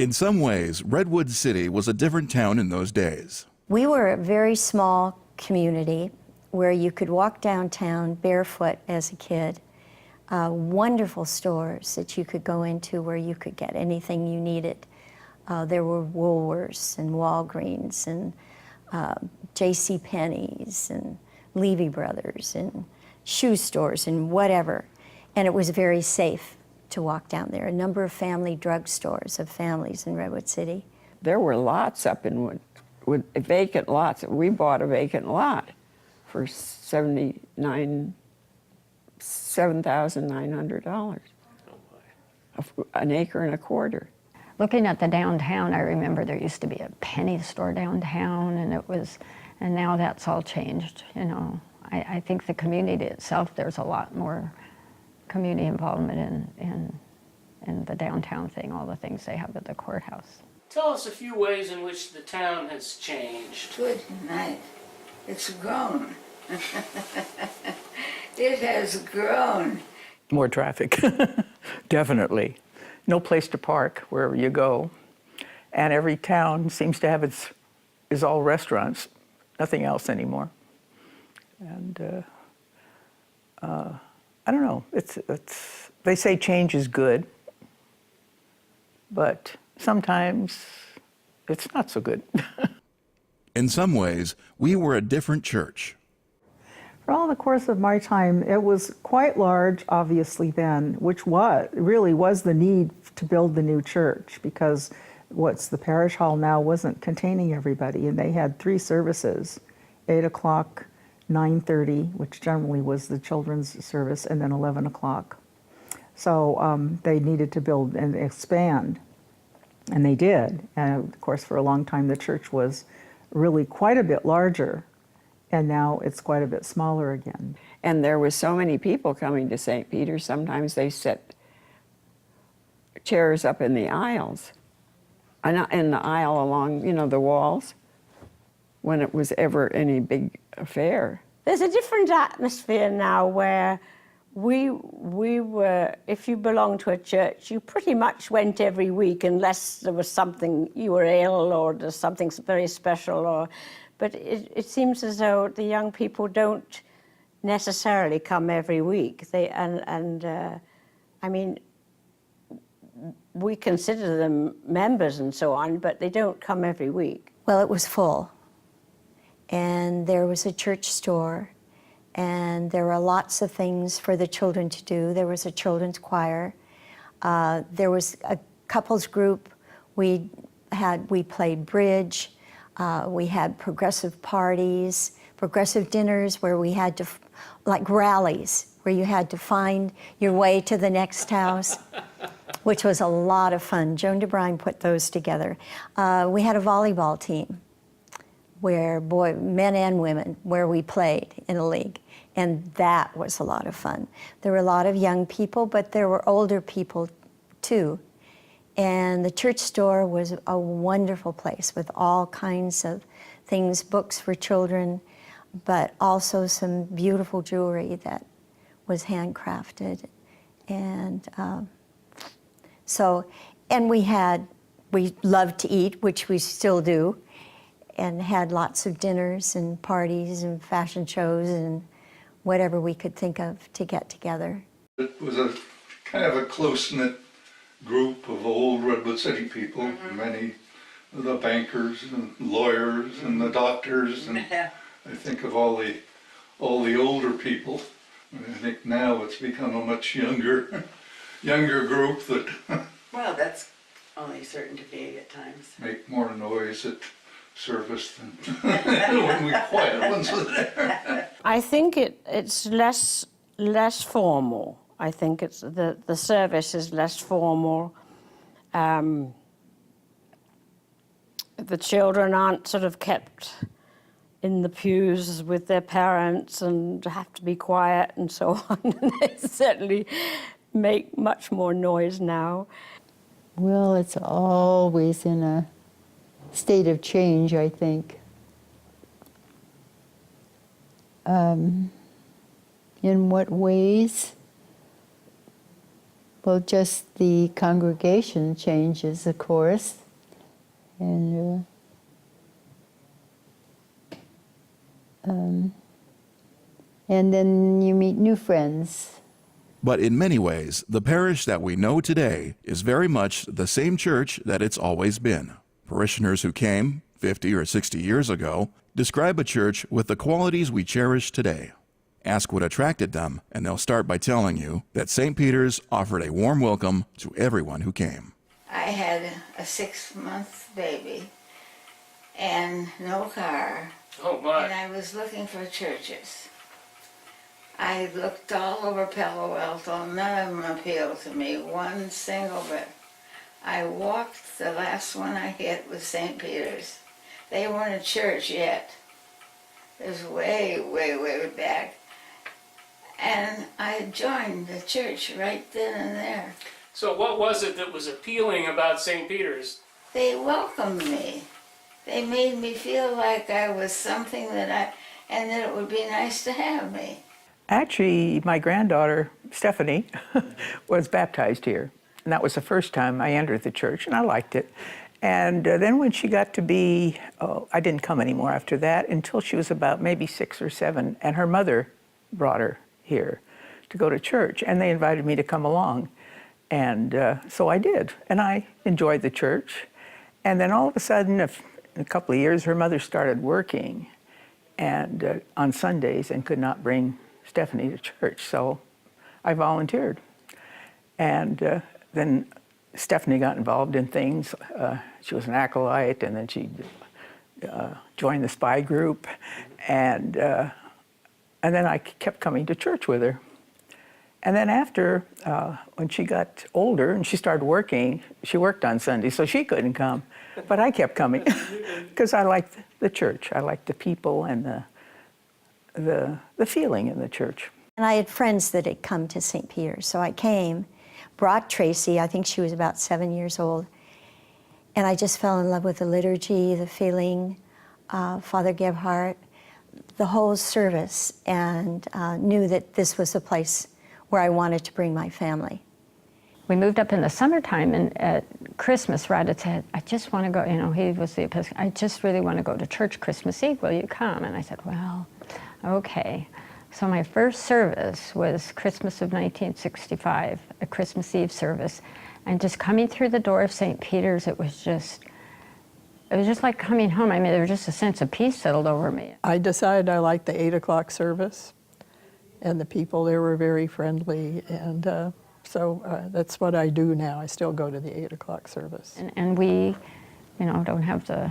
In some ways, Redwood City was a different town in those days. We were a very small community where you could walk downtown barefoot as a kid. Wonderful stores that you could go into where you could get anything you needed. There were Woolworths and Walgreens and J.C. Penney's and Levy Brothers and shoe stores and whatever. And it was very safe to walk down there. A number of family drugstores of families in Redwood City. There were lots up in with vacant lots. We bought a vacant lot for $7,900. An acre and a quarter. Looking at the downtown, I remember there used to be a penny store downtown, and now that's all changed. You know, I think the community itself, there's a lot more community involvement in the downtown thing, all the things they have at the courthouse. Tell us a few ways in which the town has changed. Good night. It's grown. It has grown. More traffic, definitely. No place to park wherever you go. And every town seems to have is all restaurants, nothing else anymore. And I don't know, they say change is good, but sometimes it's not so good. In some ways, we were a different church. For all the course of my time, it was quite large, obviously then, which really was the need to build the new church, because what's the parish hall now wasn't containing everybody, and they had 3 services, 8 o'clock, 9:30, which generally was the children's service, and then 11 o'clock. So they needed to build and expand, and they did. And of course, for a long time, the church was really quite a bit larger, and now it's quite a bit smaller again. And there were so many people coming to St. Peter's, sometimes they set chairs up in the aisles, in the aisle along, you know, the walls, when it was ever any big affair. There's a different atmosphere now where we were, if you belonged to a church, you pretty much went every week unless there was something, you were ill or there's something very special. But it seems as though the young people don't necessarily come every week. I mean, we consider them members and so on, but they don't come every week. Well, it was full. And there was a church store, and there were lots of things for the children to do. There was a children's choir. There was a couples group. We played bridge. We had progressive parties, progressive dinners where we had to, like rallies, where you had to find your way to the next house, which was a lot of fun. Joan DeBrine put those together. We had a volleyball team where men and women, where we played in a league. And that was a lot of fun. There were a lot of young people, but there were older people too. And the church store was a wonderful place with all kinds of things, books for children, but also some beautiful jewelry that was handcrafted. And we loved to eat, which we still do, and had lots of dinners and parties and fashion shows and whatever we could think of to get together. It was a kind of a close-knit group of old Redwood City people, many of the bankers and lawyers and the doctors, and I think of all the older people. And I think now it's become a much younger group that Well, that's only certain to be at times. make more noise at service than when we quiet ones were there. I think it's less formal. I think it's the service is less formal. The children aren't sort of kept in the pews with their parents and have to be quiet and so on. They certainly make much more noise now. Well, it's always in a state of change, I think. In what ways? Well, just the congregation changes, of course. And then you meet new friends. But in many ways, the parish that we know today is very much the same church that it's always been. Parishioners who came 50 or 60 years ago describe a church with the qualities we cherish today. Ask what attracted them, and they'll start by telling you that St. Peter's offered a warm welcome to everyone who came. I had a 6-month baby and no car. Oh my. And I was looking for churches. I looked all over Palo Alto, none of them appealed to me, one single bit. I walked, the last one I hit was St. Peter's. They weren't a church yet. It was way, way, way back. And I joined the church right then and there. So what was it that was appealing about St. Peter's? They welcomed me. They made me feel like I was something and that it would be nice to have me. Actually, my granddaughter, Stephanie, was baptized here. And that was the first time I entered the church, and I liked it. And then when she got to be, I didn't come anymore after that until she was about maybe 6 or 7, and her mother brought her here to go to church, and they invited me to come along. And so I did, and I enjoyed the church. And then all of a sudden, in a couple of years, her mother started working and on Sundays and could not bring Stephanie to church, so I volunteered. And then Stephanie got involved in things. She was an acolyte, and then she joined the spy group, and then I kept coming to church with her. And then after, when she got older and she started working, she worked on Sundays, so she couldn't come. But I kept coming because I liked the church. I liked the people and the feeling in the church. And I had friends that had come to St. Peter's, so I came, brought Tracy, I think she was about 7 years old, and I just fell in love with the liturgy, the feeling, Father Gebhardt, the whole service, and knew that this was a place where I wanted to bring my family. We moved up in the summertime, and at Christmas, Rod had said, I just want to go, he was the Episcopal, I just really want to go to church Christmas Eve, will you come? And I said, well, okay. So my first service was Christmas of 1965, a Christmas Eve service. And just coming through the door of St. Peter's, it was just like coming home. I mean, there was just a sense of peace settled over me. I decided I liked the 8 o'clock service, and the people there were very friendly, and so that's what I do now. I still go to the 8 o'clock service. And we, don't have the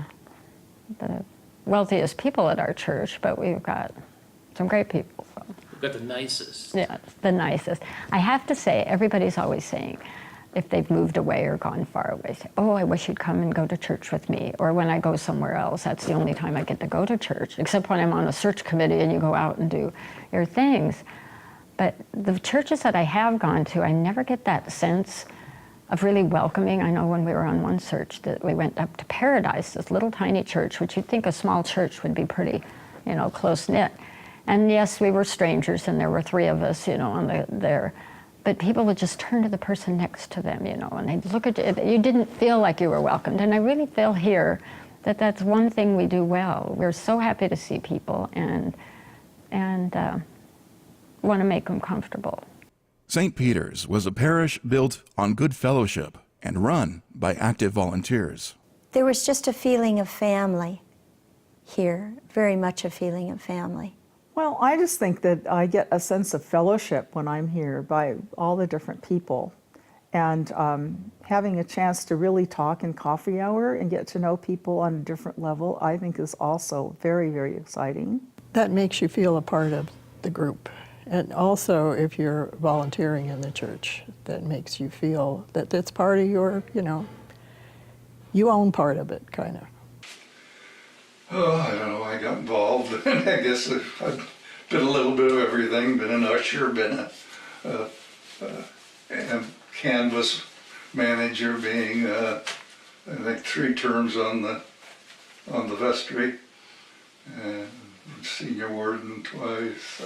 wealthiest people at our church, but we've got some great people. So. We've got the nicest. Yeah, the nicest. I have to say, everybody's always saying, if they've moved away or gone far away, say, oh, I wish you'd come and go to church with me. Or when I go somewhere else, that's the only time I get to go to church, except when I'm on a search committee and you go out and do your things. But the churches that I have gone to, I never get that sense of really welcoming. I know when we were on one search that we went up to Paradise, this little tiny church, which you'd think a small church would be pretty, close-knit. And yes, we were strangers, and there were 3 of us, on there. But people would just turn to the person next to them, and they'd look at you. You didn't feel like you were welcomed. And I really feel here that that's one thing we do well. We're so happy to see people and want to make them comfortable. St. Peter's was a parish built on good fellowship and run by active volunteers. There was just a feeling of family here, very much a feeling of family. Well, I just think that I get a sense of fellowship when I'm here by all the different people. And having a chance to really talk in coffee hour and get to know people on a different level, I think is also very, very exciting. That makes you feel a part of the group. And also, if you're volunteering in the church, that makes you feel that it's part of your, you own part of it, kind of. Oh, I don't know, I got involved, and I guess I've been a little bit of everything, been an usher, been a canvas manager, being, I think 3 terms on the vestry, and senior warden twice,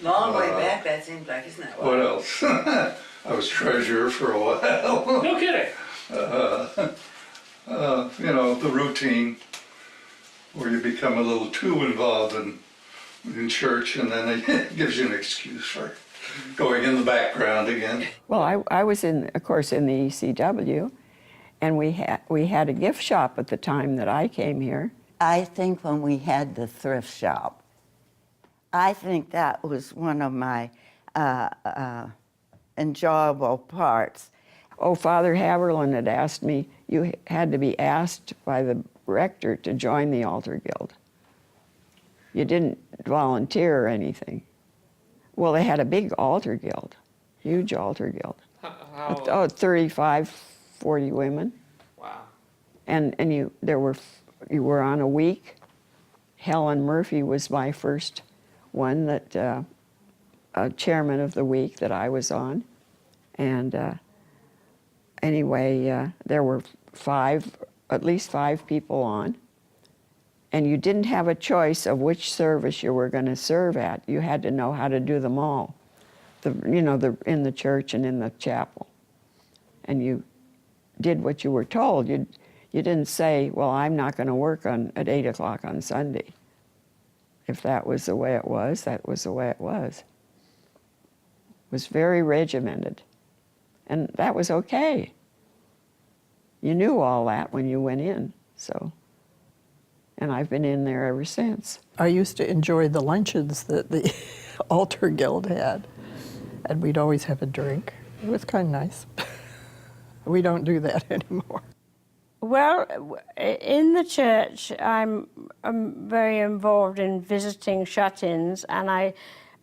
Long way back, that seems like, isn't that? What else? I was treasurer for a while. No kidding. You know, the routine where you become a little too involved in church, and then it gives you an excuse for going in the background again. Well, I was of course, in the ECW, and we had a gift shop at the time that I came here. I think when we had the thrift shop, I think that was one of my enjoyable parts. Oh, Father Haverland had asked me, you had to be asked by the rector to join the altar guild. You didn't volunteer or anything. Well, they had a big altar guild, huge altar guild. How 35, 40 women. wow. And you were on a week. Helen Murphy was my first one that chairman of the week that I was on. And anyway, there were at least five people on. And you didn't have a choice of which service you were going to serve at. You had to know how to do them all, in the church and in the chapel. And you did what you were told. You didn't say, well, I'm not going to work at 8 o'clock on Sunday. If that was the way it was, that was the way it was. It was very regimented. And that was okay. You knew all that when you went in, so. And I've been in there ever since. I used to enjoy the luncheons that the altar guild had, and we'd always have a drink. It was kind of nice. We don't do that anymore. Well, in the church, I'm very involved in visiting shut-ins, and I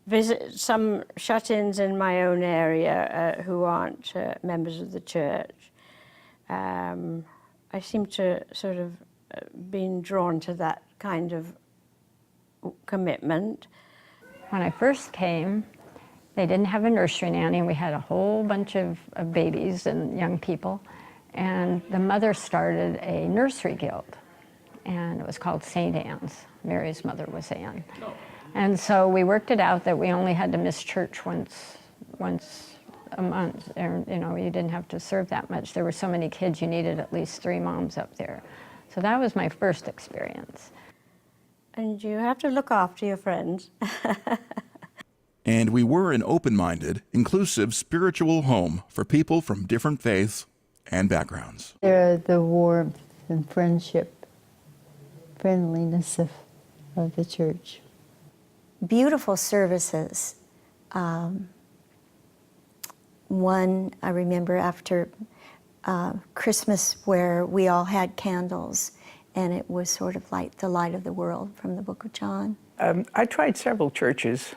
visit some shut-ins in my own area who aren't members of the church. I seem to sort of been drawn to that kind of commitment. When I first came, they didn't have a nursery nanny. We had a whole bunch of babies and young people. And the mother started a nursery guild. And it was called St. Anne's. Mary's mother was Anne. Oh. And so we worked it out that we only had to miss church once a month. And, you didn't have to serve that much. There were so many kids, you needed at least 3 moms up there. So that was my first experience. And you have to look after your friends. And we were an open-minded, inclusive spiritual home for people from different faiths and backgrounds. There are the warmth and friendship, friendliness of the church. Beautiful services. One I remember after Christmas where we all had candles, and it was sort of like the light of the world from the book of John. I tried several churches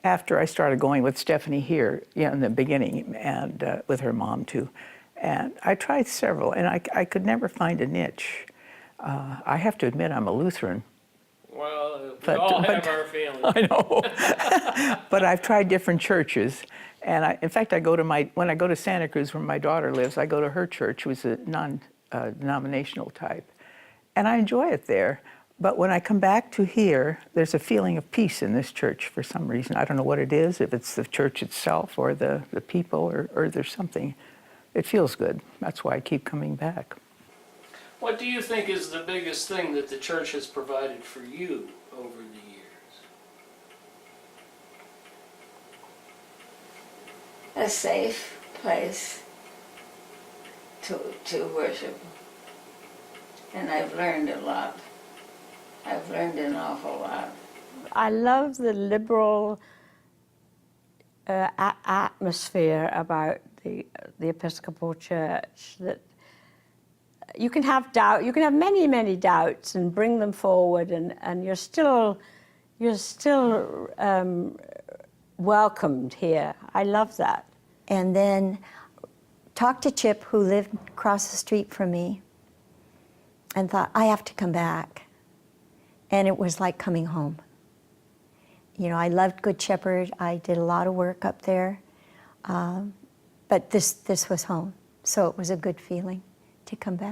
after I started going with Stephanie here in the beginning, and with her mom too. And I tried several, and I could never find a niche. I have to admit I'm a Lutheran. Well, we all have our feelings. I know. But I've tried different churches. And in fact, when I go to Santa Cruz, where my daughter lives, I go to her church, which is a non-denominational type. And I enjoy it there. But when I come back to here, there's a feeling of peace in this church for some reason. I don't know what it is, if it's the church itself or the people or there's something. It feels good. That's why I keep coming back. What do you think is the biggest thing that the church has provided for you over the years? A safe place to worship. And I've learned a lot. I've learned an awful lot. I love the liberal atmosphere about the Episcopal Church, that you can have doubt, you can have many doubts and bring them forward, and you're still welcomed here. I love that. And then talked to Chip, who lived across the street from me, and thought, I have to come back. And it was like coming home. I loved Good Shepherd. I did a lot of work up there. But this was home. So it was a good feeling to come back.